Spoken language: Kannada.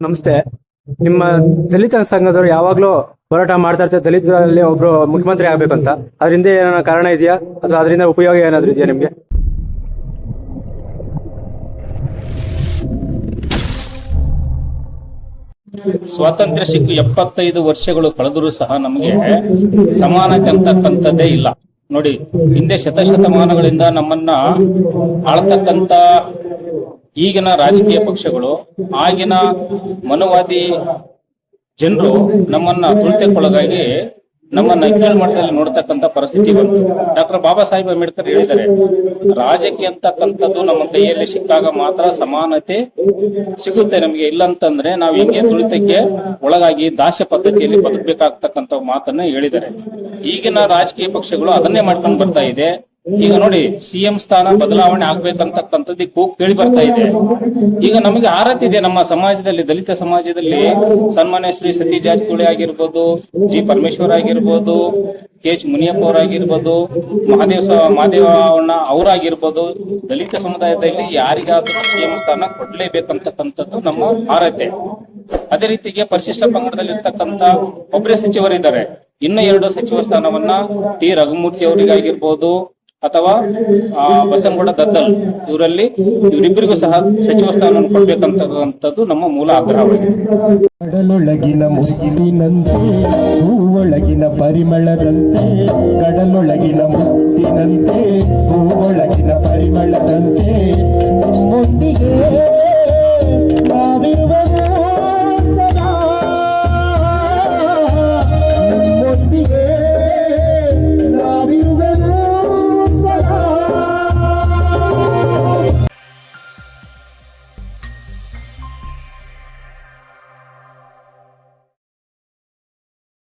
ನಮಸ್ತೆ. ನಿಮ್ಮ ದಲಿತ ಸಂಘದವರು ಯಾವಾಗ್ಲೂ ಹೋರಾಟ ಮಾಡ್ತಾ ಇರ್ತಾರೆ ದಲಿತರಲ್ಲಿ ಒಬ್ರು ಮುಖ್ಯಮಂತ್ರಿ ಆಗ್ಬೇಕು ಅಂತ. ಅದರಿಂದ ಏನಾರ ಕಾರಣ ಇದೆಯಾ ಅಥವಾ ಅದರಿಂದ ಉಪಯೋಗ ಏನಾದ್ರು ಇದೆಯಾ ನಿಮ್ಗೆ? ಸ್ವಾತಂತ್ರ್ಯ ಸಿಕ್ಕು 75 ವರ್ಷಗಳು ಕಳೆದರೂ ಸಹ ನಮಗೆ ಸಮಾನತೆ ಅಂತಕ್ಕಂಥದ್ದೇ ಇಲ್ಲ. ನೋಡಿ, ಹಿಂದೆ ಶತಶತಮಾನಗಳಿಂದ ನಮ್ಮನ್ನ ಆಳ್ತಕ್ಕಂತ ಈಗಿನ ರಾಜಕೀಯ ಪಕ್ಷಗಳು, ಆಗಿನ ಮನುವಾದಿ ಜನರು ನಮ್ಮನ್ನ ತುಳಿತಕ್ಕೊಳಗಾಗಿ ನಮ್ಮನ್ನ ಕೀಳು ಮಟ್ಟದಲ್ಲಿ ನೋಡ್ತಕ್ಕಂಥ ಪರಿಸ್ಥಿತಿ ಬಂತು. ಡಾಕ್ಟರ್ ಬಾಬಾ ಸಾಹೇಬ್ ಅಂಬೇಡ್ಕರ್ ಹೇಳಿದ್ದಾರೆ, ರಾಜಕೀಯ ಅಂತಕ್ಕಂಥದ್ದು ನಮ್ಮ ಕೈಯಲ್ಲಿ ಸಿಕ್ಕಾಗ ಮಾತ್ರ ಸಮಾನತೆ ಸಿಗುತ್ತೆ ನಮಗೆ. ಇಲ್ಲಂತಂದ್ರೆ ನಾವು ಹಿಂಗೆ ತುಳಿತಕ್ಕೆ ಒಳಗಾಗಿ ದಾಸ್ಯ ಪದ್ಧತಿಯಲ್ಲಿ ಬದುಕಬೇಕಾಗ್ತಕ್ಕಂಥ ಮಾತನ್ನ ಹೇಳಿದ್ದಾರೆ. ಈಗಿನ ರಾಜಕೀಯ ಪಕ್ಷಗಳು ಅದನ್ನೇ ಮಾಡ್ಕೊಂಡು ಬರ್ತಾ ಇದೆ. ಈಗ ನೋಡಿ, ಸಿಎಂ ಸ್ಥಾನ ಬದಲಾವಣೆ ಆಗ್ಬೇಕಂತಕ್ಕಂಥದ್ದು ಕೂಗು ಕೇಳಿ ಬರ್ತಾ ಇದೆ. ಈಗ ನಮಗೆ ಆರತಿ ಇದೆ ನಮ್ಮ ಸಮಾಜದಲ್ಲಿ, ದಲಿತ ಸಮಾಜದಲ್ಲಿ. ಸನ್ಮಾನ್ಯ ಶ್ರೀ ಸತೀಶ್ ಜಾರಕಿಹೊಳಿ ಆಗಿರ್ಬೋದು, ಜಿ ಪರಮೇಶ್ವರ್ ಆಗಿರ್ಬೋದು, KH ಮುನಿಯಪ್ಪ ಅವರಾಗಿರ್ಬೋದು, ಮಹದೇವಣ್ಣ ಅವರಾಗಿರ್ಬೋದು, ದಲಿತ ಸಮುದಾಯದಲ್ಲಿ ಯಾರಿಗಾದ್ರೂ ಸಿಎಂ ಸ್ಥಾನ ಕೊಡ್ಲೇಬೇಕಂತಕ್ಕಂಥದ್ದು ನಮ್ಮ ಆರತೆ. ಅದೇ ರೀತಿಗೆ ಪರಿಶಿಷ್ಟ ಪಂಗಡದಲ್ಲಿ ಇರ್ತಕ್ಕಂಥ ಒಬ್ಬರೇ ಸಚಿವರಿದ್ದಾರೆ. ಇನ್ನು 2 ಸಚಿವ ಸ್ಥಾನವನ್ನ ಟಿ ರಘುಮೂರ್ತಿ ಅವರಿಗಾಗಿರ್ಬೋದು ಅಥವಾ ಬಸನಗೌಡ ದದ್ದಲ್ ಇವರಿಬ್ಬರಿಗೂ ಸಹ ಸಚಿವ ಸ್ಥಾನವನ್ನು ಕೊಡ್ಬೇಕಂತಕ್ಕಂಥದ್ದು ನಮ್ಮ ಮೂಲ ಆಗ್ರಹವಾಗಿದೆ. ಕಡಲೊಳಗಿನ ಮುತ್ತಿನಂತೆ, ಹೂವೊಳಗಿನ ಪರಿಮಳದಂತೆ, ಕಡಲೊಳಗಿನ ಮುತ್ತಿನಂತೆ, ಹೂವೊಳಗಿನ ಪರಿಮಳದಂತೆ, ನಿಮ್ಮೊಂದಿಗೆ ನಾವಿರುವ